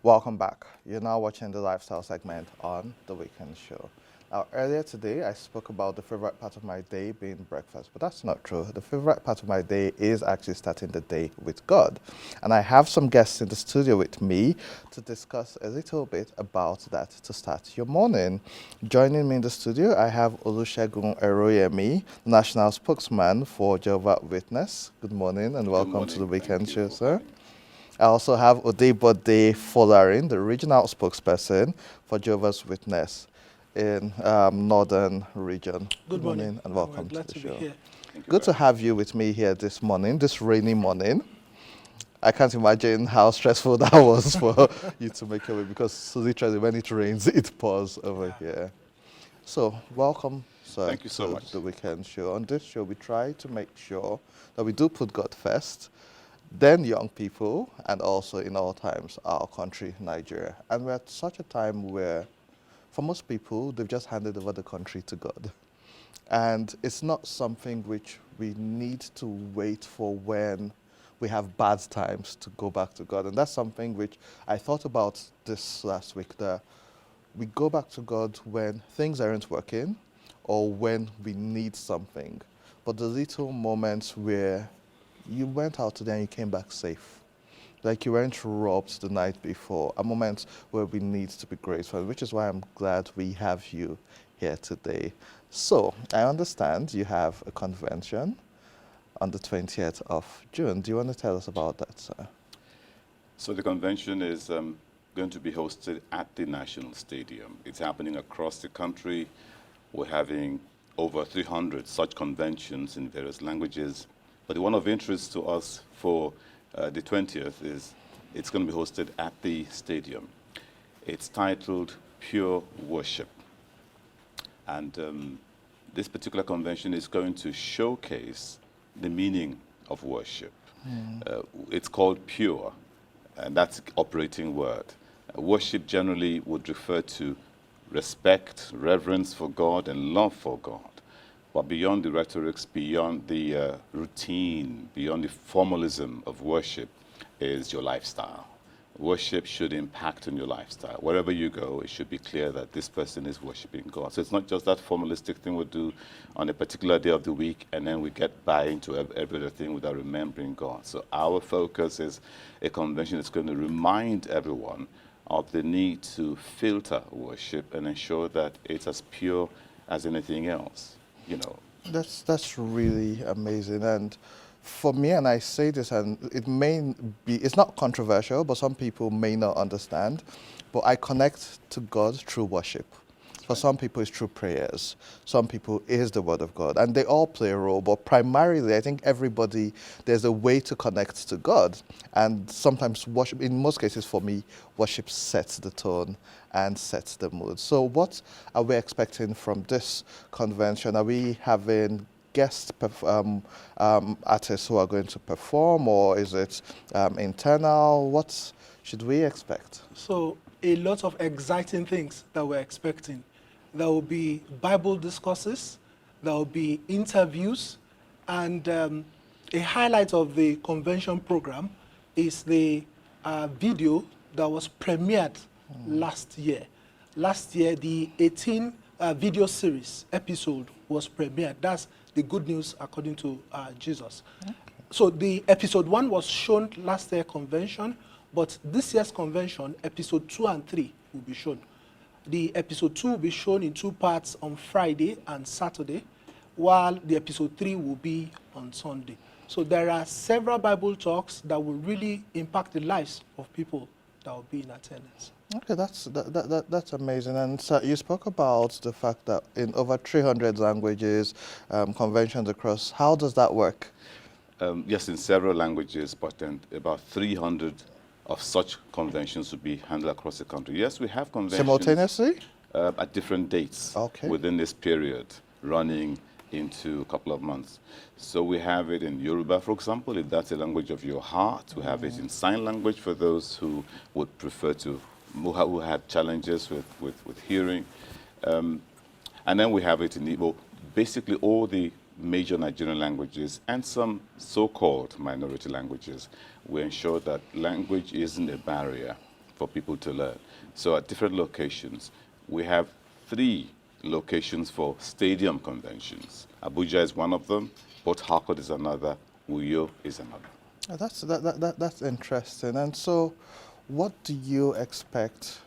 Welcome back. You're now watching the lifestyle segment on The Weekend Show. Now, earlier today, I spoke about the favorite part of my day being breakfast, but that's not true. The favorite part of my day is actually starting the day with God. And I have some guests in the studio with me to discuss a little bit about that to start your morning. Joining me in the studio, I have Olusegun Eroyemi, National Spokesman for Jehovah's Witness. Good morning and welcome to The Weekend Show, sir. I also have Odebode Folarin, the regional spokesperson for Jehovah's Witness in Northern Region. Good morning And welcome glad to the to show. be here. Good to have you with me here this morning, this rainy morning. I can't imagine how stressful that was for you to make your way because literally when it rains, it pours over here. So, welcome, sir, Thank you so to much. the Weekend Show. On this show, we try to make sure that we do put God first, then young people, and also in all times, our country, Nigeria. And we're at such a time where, for most people, they've just handed over the country to God. And it's not something which we need to wait for when we have bad times to go back to God. And that's something which I thought about this last week, that we go back to God when things aren't working or when we need something. But the little moments where you went out today and you came back safe, like you weren't robbed the night before, a moment where we need to be grateful, which is why I'm glad we have you here today. So, I understand you have a convention on the 20th of June. Do you want to tell us about that, sir? So the convention is going to be hosted at the National Stadium. It's happening across the country. We're having over 300 such conventions in various languages. But the one of interest to us for the 20th is it's going to be hosted at the stadium. It's titled Pure Worship. And this particular convention is going to showcase the meaning of worship. It's called pure, and that's the operating word. Worship generally would refer to respect, reverence for God, and love for God. But beyond the rhetorics, beyond the routine, beyond the formalism of worship is your lifestyle. Worship should impact on your lifestyle. Wherever you go, it should be clear that this person is worshiping God. So it's not just that formalistic thing we do on a particular day of the week and then we get by into every other thing without remembering God. So our focus is a convention that's going to remind everyone of the need to filter worship and ensure that it's as pure as anything else. You know. That's really amazing. And for me, and I say this, and it may be, it's not controversial, but some people may not understand, but I connect to God through worship. For some people, it's through prayers. Some people, it is the Word of God. And they all play a role, but primarily, I think everybody, there's a way to connect to God. And sometimes worship, in most cases for me, worship sets the tone and sets the mood. So what are we expecting from this convention? Are we having guest artists who are going to perform, or is it internal? What should we expect? So, a lot of exciting things that we're expecting. There will be Bible discourses, there will be interviews, and a highlight of the convention program is the video that was premiered last year. Last year, the 18 video series episode was premiered. That's the good news according to Jesus. Okay. So the episode 1 was shown last year convention, but this year's convention, episode 2 and 3 will be shown. The episode 2 will be shown in 2 parts on Friday and Saturday, while the episode 3 will be on Sunday. So there are several Bible talks that will really impact the lives of people that will be in attendance. Okay, that's amazing. And so you spoke about the fact that in over 300 languages, conventions across, how does that work? Yes, in several languages, but then about 300 of such conventions will be handled across the country. Yes, we have conventions. Simultaneously? At different dates within this period, running into a couple of months. So we have it in Yoruba, for example, if that's a language of your heart. We have it in sign language for those who would prefer to, who had challenges with hearing. And then we have it in Igbo, basically all the major Nigerian languages and some so-called minority languages. We ensure that language isn't a barrier for people to learn. So at different locations, we have 3 locations for stadium conventions. Abuja is one of them, Port Harcourt is another, Uyo is another. That's interesting. And so, what do you expect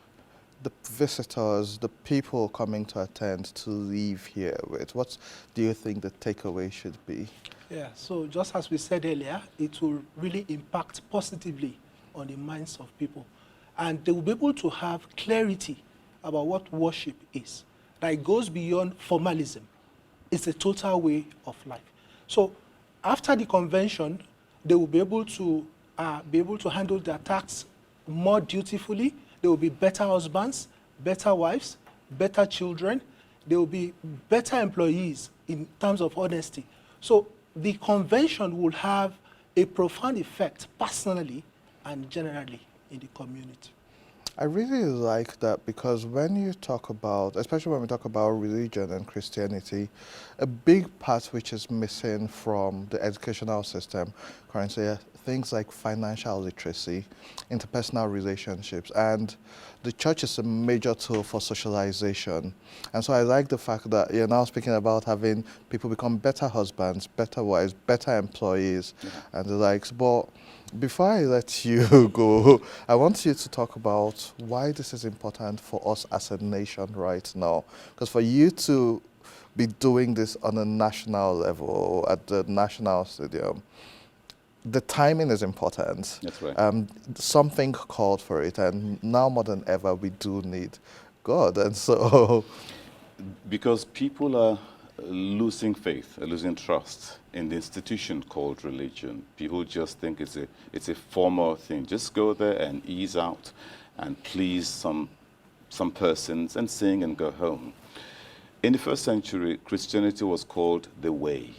the visitors, the people coming to attend, to leave here with? What do you think the takeaway should be? Yeah, so just as we said earlier, it will really impact positively on the minds of people. And they will be able to have clarity about what worship is. That it goes beyond formalism. It's a total way of life. So after the convention, they will be able to handle their tasks more dutifully. They will be better husbands, better wives, better children. They will be better employees in terms of honesty. So the convention will have a profound effect personally and generally in the community. I really like that, because when you talk about, especially when we talk about religion and Christianity, a big part which is missing from the educational system currently are things like financial literacy, interpersonal relationships, and the church is a major tool for socialization. And so I like the fact that you're now speaking about having people become better husbands, better wives, better employees, and the likes. But before I let you go, I want you to talk about why this is important for us as a nation right now. Because for you to be doing this on a national level, at the national stadium, the timing is important. That's right. Something called for it, and now more than ever, we do need God. And so, Because people are losing faith, losing trust in the institution called religion. People just think it's a formal thing. Just go there and ease out and please some persons and sing and go home. In the first century, Christianity was called the way,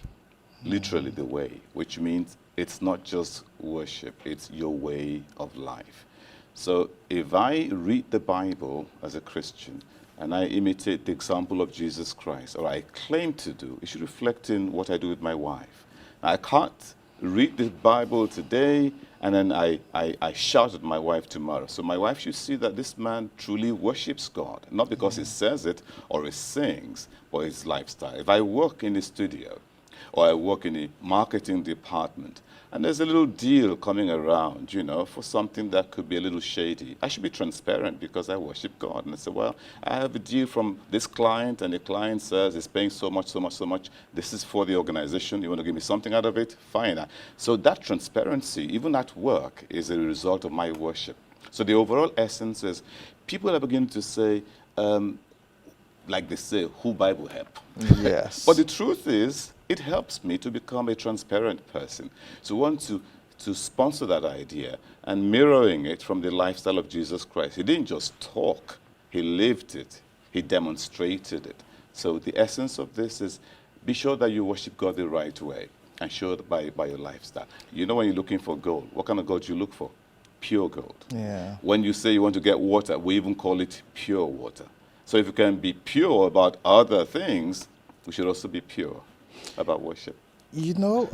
literally the way, which means it's not just worship, it's your way of life. So if I read the Bible as a Christian and I imitate the example of Jesus Christ, or I claim to do, it should reflect in what I do with my wife. I can't read the Bible today and then I shout at my wife tomorrow. So my wife should see that this man truly worships God, not because he says it or he sings, but his lifestyle. If I work in the studio or I work in the marketing department, and there's a little deal coming around, you know, for something that could be a little shady, I should be transparent because I worship God. And I say, well, I have a deal from this client, and the client says it's paying so much, so much, so much. This is for the organization. You want to give me something out of it? Fine. So that transparency, even at work, is a result of my worship. So the overall essence is people are beginning to say, like they say, who Bible help? yes. But the truth is, it helps me to become a transparent person. So we want to sponsor that idea and mirroring it from the lifestyle of Jesus Christ. He didn't just talk, he lived it, he demonstrated it. So the essence of this is be sure that you worship God the right way and show it by your lifestyle. You know, when you're looking for gold, what kind of gold do you look for? Pure gold. Yeah. When you say you want to get water, we even call it pure water. So if you can be pure about other things, we should also be pure about worship. You know,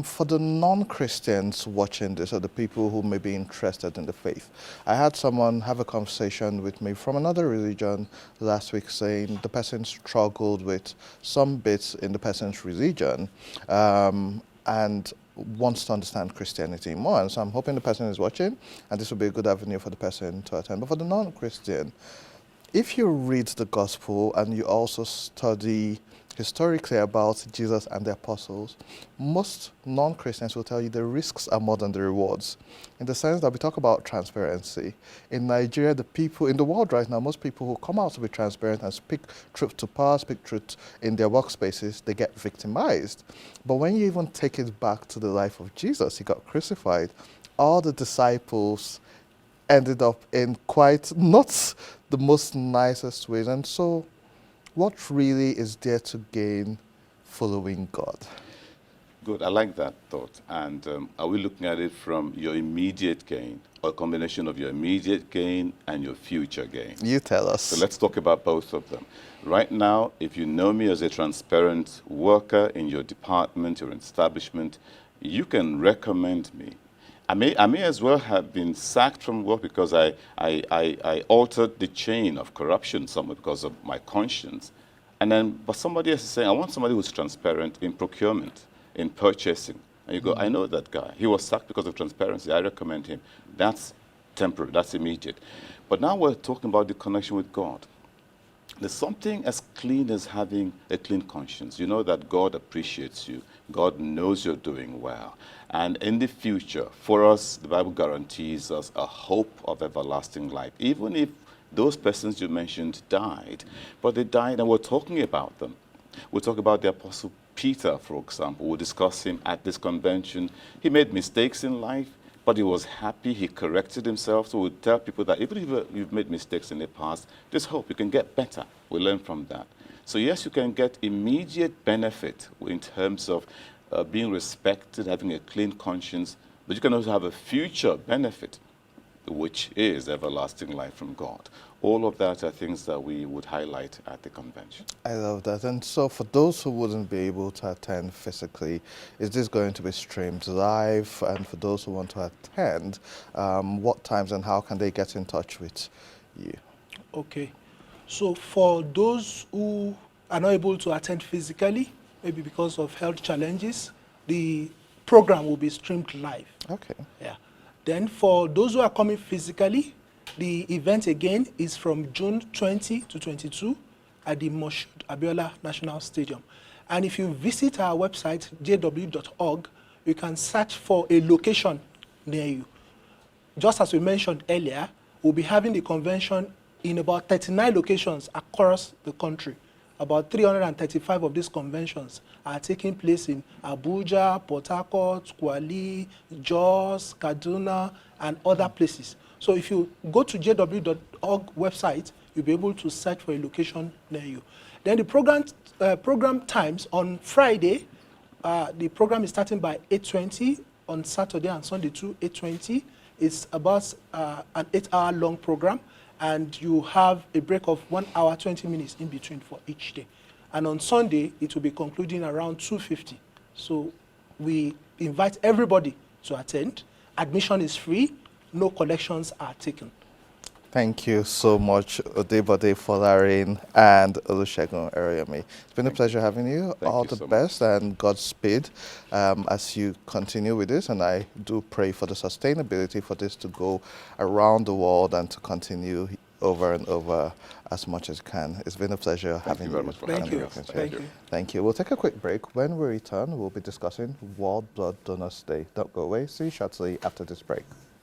for the non-Christians watching this, or the people who may be interested in the faith, I had someone have a conversation with me from another religion last week saying the person struggled with some bits in the person's religion and wants to understand Christianity more. And so I'm hoping the person is watching, and this will be a good avenue for the person to attend. But for the non-Christian, if you read the gospel and you also study historically about Jesus and the apostles, most non-Christians will tell you the risks are more than the rewards. In the sense that we talk about transparency. In Nigeria, the people in the world right now, most people who come out to be transparent and speak truth to power, speak truth in their workspaces, they get victimized. But when you even take it back to the life of Jesus, he got crucified. All the disciples ended up in quite not the most nicest ways. And so what really is there to gain following God? Good, I like that thought. And are we looking at it from your immediate gain, or a combination of your immediate gain and your future gain? You tell us. So let's talk about both of them. Right now, if you know me as a transparent worker in your department, your establishment, you can recommend me. I may as well have been sacked from work because I altered the chain of corruption somewhere because of my conscience. And then, but somebody else is saying, I want somebody who's transparent in procurement, in purchasing. And you go, I know that guy. He was sacked because of transparency. I recommend him. That's temporary. That's immediate. But now we're talking about the connection with God. There's something as clean as having a clean conscience. You know that God appreciates you. God knows you're doing well. And in the future, for us, the Bible guarantees us a hope of everlasting life. Even if those persons you mentioned died, but they died and we're talking about them. We'll talk about the Apostle Peter, for example. We'll discuss him at this convention. He made mistakes in life, but he was happy. He corrected himself. So we'll tell people that even if you've made mistakes in the past, there's hope. You can get better. We learn from that. So yes, you can get immediate benefit in terms of being respected, having a clean conscience, but you can also have a future benefit, which is everlasting life from God. All of that are things that we would highlight at the convention. I love that. And so for those who wouldn't be able to attend physically, is this going to be streamed live? And for those who want to attend, what times and how can they get in touch with you? Okay. So for those who are not able to attend physically, maybe because of health challenges, the program will be streamed live. Okay. Yeah. Then for those who are coming physically, the event again is from June 20 to 22 at the Moshood Abiola National Stadium. And if you visit our website, jw.org, you can search for a location near you. Just as we mentioned earlier, we'll be having the convention in about 39 locations across the country. About 335 of these conventions are taking place in Abuja, Port Harcourt, Kuala, Jos, Kaduna, and other places. So if you go to jw.org website, you'll be able to search for a location near you. Then the program times on Friday, the program is starting by 8:20, on Saturday and Sunday too, 8:20. It's about an 8-hour long program, and you have a break of 1 hour, 20 minutes in between for each day. And on Sunday, it will be concluding around 2:50. So we invite everybody to attend. Admission is free. No collections are taken. Thank you so much, Odebode Folarin and Olusegun Eriomi. It's been a pleasure having you. All the best and Godspeed as you continue with this. And I do pray for the sustainability for this to go around the world and to continue over and over as much as can. It's been a pleasure having you. Thank you. Thank you. Thank you. We'll take a quick break. When we return, we'll be discussing World Blood Donors Day. Don't go away. See you shortly after this break.